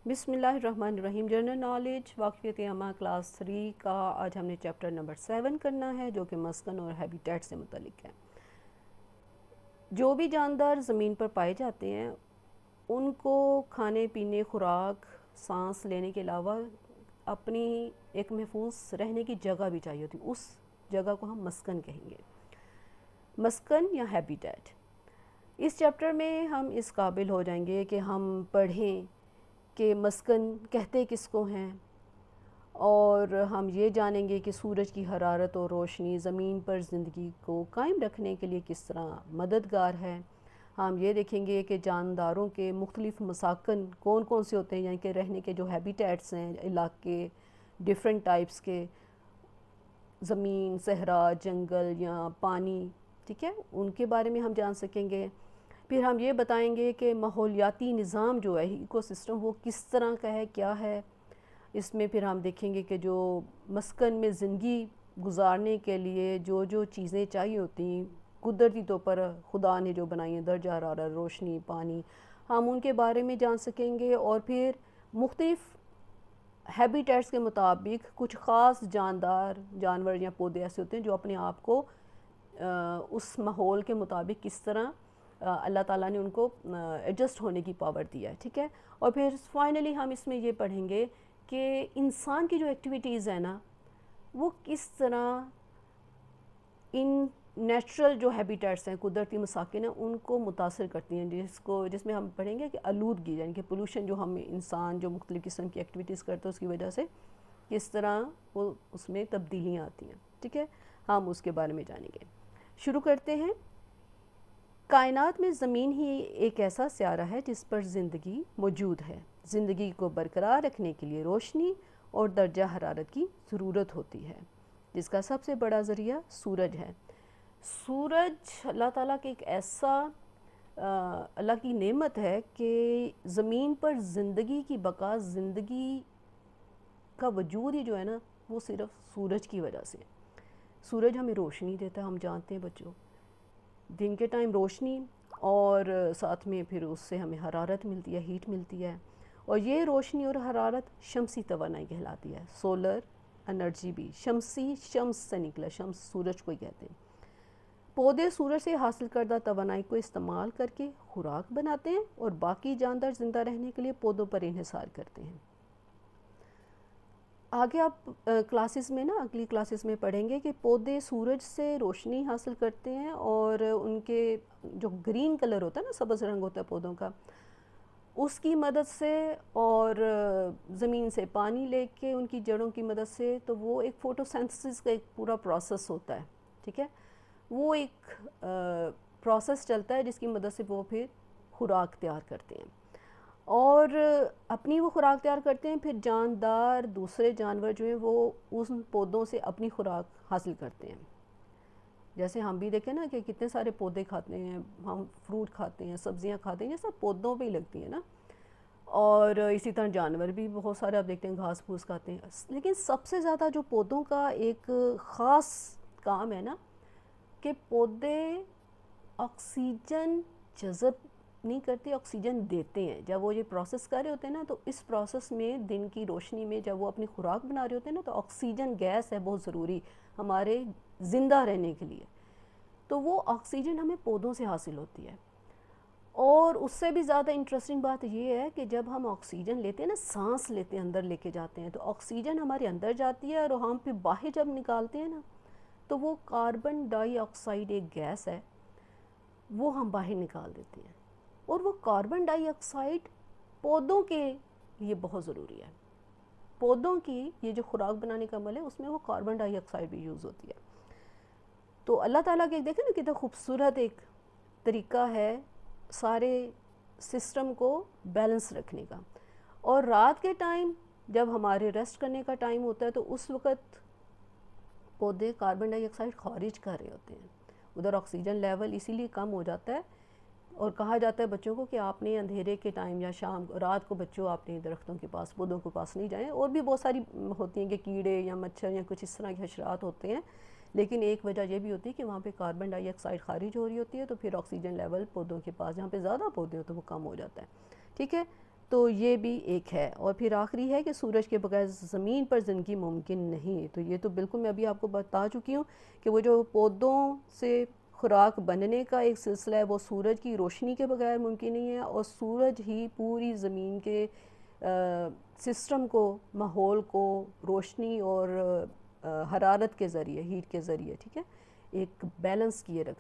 بسم اللہ الرحمن الرحیم۔ جنرل نالج واقفیت عامہ کلاس 3 کا آج ہم نے چیپٹر نمبر 7 کرنا ہے، جو کہ مسکن اور ہیبیٹیٹ سے متعلق ہے۔ جو بھی جاندار زمین پر پائے جاتے ہیں ان کو کھانے پینے، خوراک، سانس لینے کے علاوہ اپنی ایک محفوظ رہنے کی جگہ بھی چاہیے ہوتی، اس جگہ کو ہم مسکن کہیں گے، مسکن یا ہیبیٹیٹ۔ اس چیپٹر میں ہم اس قابل ہو جائیں گے کہ ہم پڑھیں کہ مسکن کہتے کس کو ہیں، اور ہم یہ جانیں گے کہ سورج کی حرارت اور روشنی زمین پر زندگی کو قائم رکھنے کے لیے کس طرح مددگار ہے۔ ہم یہ دیکھیں گے کہ جانداروں کے مختلف مساکن کون کون سے ہوتے ہیں، یعنی کہ رہنے کے جو ہیبیٹیٹس ہیں، علاقے ڈیفرنٹ ٹائپس کے، زمین، صحرا، جنگل یا پانی، ٹھیک ہے، ان کے بارے میں ہم جان سکیں گے۔ پھر ہم یہ بتائیں گے کہ ماحولیاتی نظام جو ہے، ایکو سسٹم، وہ کس طرح کا ہے، کیا ہے۔ اس میں پھر ہم دیکھیں گے کہ جو مسکن میں زندگی گزارنے کے لیے جو جو چیزیں چاہیے ہوتی ہیں قدرتی طور پر خدا نے جو بنائی ہیں، درجہ حرارت، روشنی، پانی، ہم ان کے بارے میں جان سکیں گے۔ اور پھر مختلف ہیبیٹیٹس کے مطابق کچھ خاص جانور یا پودے ایسے ہوتے ہیں جو اپنے آپ کو اس ماحول کے مطابق کس طرح اللہ تعالیٰ نے ان کو ایڈجسٹ ہونے کی پاور دیا ہے، ٹھیک ہے۔ اور پھر فائنلی ہم اس میں یہ پڑھیں گے کہ انسان کی جو ایکٹیویٹیز ہیں نا، وہ کس طرح ان نیچرل جو ہیبیٹیٹس ہیں، قدرتی مساکن ہیں، ان کو متاثر کرتی ہیں، جس میں ہم پڑھیں گے کہ آلودگی، یعنی کہ پولوشن، جو ہم انسان جو مختلف قسم کی ایکٹیویٹیز کرتے ہیں اس کی وجہ سے کس طرح وہ اس میں تبدیلیاں آتی ہیں، ٹھیک ہے، ہم اس کے بارے میں جانیں گے۔ شروع کرتے ہیں۔ کائنات میں زمین ہی ایک ایسا سیارہ ہے جس پر زندگی موجود ہے۔ زندگی کو برقرار رکھنے کے لیے روشنی اور درجہ حرارت کی ضرورت ہوتی ہے، جس کا سب سے بڑا ذریعہ سورج ہے۔ سورج اللہ تعالیٰ کے ایک ایسا اللہ کی نعمت ہے کہ زمین پر زندگی کی بقا، زندگی کا وجود ہی جو ہے نا، وہ صرف سورج کی وجہ سے۔ سورج ہمیں روشنی دیتا ہے، ہم جانتے ہیں بچوں، دن کے ٹائم روشنی، اور ساتھ میں پھر اس سے ہمیں حرارت ملتی ہے، ہیٹ ملتی ہے، اور یہ روشنی اور حرارت شمسی توانائی کہلاتی ہے۔ سولر انرجی بھی شمسی، شمس سے نکلا، شمس سورج کو ہی کہتے ہیں۔ پودے سورج سے حاصل کردہ توانائی کو استعمال کر کے خوراک بناتے ہیں، اور باقی جاندار زندہ رہنے کے لیے پودوں پر انحصار کرتے ہیں۔ آگے آپ کلاسز میں نا، اگلی کلاسز میں پڑھیں گے کہ پودے سورج سے روشنی حاصل کرتے ہیں، اور ان کے جو گرین کلر ہوتا ہے نا، سبز رنگ ہوتا ہے پودوں کا، اس کی مدد سے، اور زمین سے پانی لے کے ان کی جڑوں کی مدد سے، تو وہ ایک فوٹو سینتھسس کا ایک پورا پروسیس ہوتا ہے، ٹھیک ہے، وہ ایک پروسیس چلتا ہے جس کی مدد سے وہ پھر خوراک تیار کرتے ہیں، اور اپنی وہ خوراک تیار کرتے ہیں۔ پھر جاندار دوسرے جانور جو ہیں وہ ان پودوں سے اپنی خوراک حاصل کرتے ہیں۔ جیسے ہم بھی دیکھیں نا کہ کتنے سارے پودے کھاتے ہیں، ہم فروٹ کھاتے ہیں، سبزیاں کھاتے ہیں، یہ سب پودوں پہ ہی لگتی ہیں نا، اور اسی طرح جانور بھی بہت سارے آپ دیکھتے ہیں گھاس پھوس کھاتے ہیں۔ لیکن سب سے زیادہ جو پودوں کا ایک خاص کام ہے نا، کہ پودے آکسیجن جذب نہیں کرتے، آکسیجن دیتے ہیں۔ جب وہ یہ پروسیس کر رہے ہوتے ہیں نا، تو اس پروسیس میں دن کی روشنی میں جب وہ اپنی خوراک بنا رہے ہوتے ہیں نا، تو آکسیجن گیس ہے بہت ضروری ہمارے زندہ رہنے کے لیے، تو وہ آکسیجن ہمیں پودوں سے حاصل ہوتی ہے۔ اور اس سے بھی زیادہ انٹرسٹنگ بات یہ ہے کہ جب ہم آکسیجن لیتے ہیں نا، سانس لیتے ہیں، اندر لے کے جاتے ہیں، تو آکسیجن ہمارے اندر جاتی ہے، اور ہم پھر باہر جب نکالتے ہیں نا، تو وہ کاربن ڈائی آکسائڈ ایک گیس ہے، وہ ہم باہر نکال دیتے ہیں، اور وہ کاربن ڈائی آکسائڈ پودوں کے لیے بہت ضروری ہے۔ پودوں کی یہ جو خوراک بنانے کا عمل ہے، اس میں وہ کاربن ڈائی آکسائڈ بھی یوز ہوتی ہے۔ تو اللہ تعالیٰ کے دیکھیں نا کتنا خوبصورت ایک طریقہ ہے سارے سسٹم کو بیلنس رکھنے کا۔ اور رات کے ٹائم جب ہمارے ریسٹ کرنے کا ٹائم ہوتا ہے، تو اس وقت پودے کاربن ڈائی آکسائڈ خارج کر رہے ہوتے ہیں، ادھر آکسیجن لیول اسی لیے کم ہو جاتا ہے، اور کہا جاتا ہے بچوں کو کہ آپ نے اندھیرے کے ٹائم یا شام رات کو بچوں آپ نے درختوں کے پاس، پودوں کے پاس نہیں جائیں۔ اور بھی بہت ساری ہوتی ہیں کہ کیڑے یا مچھر یا کچھ اس طرح کے حشرات ہوتے ہیں، لیکن ایک وجہ یہ بھی ہوتی ہے کہ وہاں پہ کاربن ڈائی آکسائڈ خارج ہو رہی ہوتی ہے، تو پھر آکسیجن لیول پودوں کے پاس جہاں پہ زیادہ پودے ہو تو وہ کم ہو جاتا ہے، ٹھیک ہے۔ تو یہ بھی ایک ہے. اور پھر آخری ہے کہ سورج کے بغیر زمین پر زندگی ممکن نہیں. تو یہ تو بالکل میں ابھی آپ کو بتا چکی ہوں کہ وہ جو پودوں سے خوراک بننے کا ایک سلسلہ ہے وہ سورج کی روشنی کے بغیر ممکن نہیں ہے، اور سورج ہی پوری زمین کے سسٹم کو، ماحول کو روشنی اور حرارت کے ذریعے، ہیٹ کے ذریعے، ٹھیک ہے، ایک بیلنس کیے رکھتا ہے.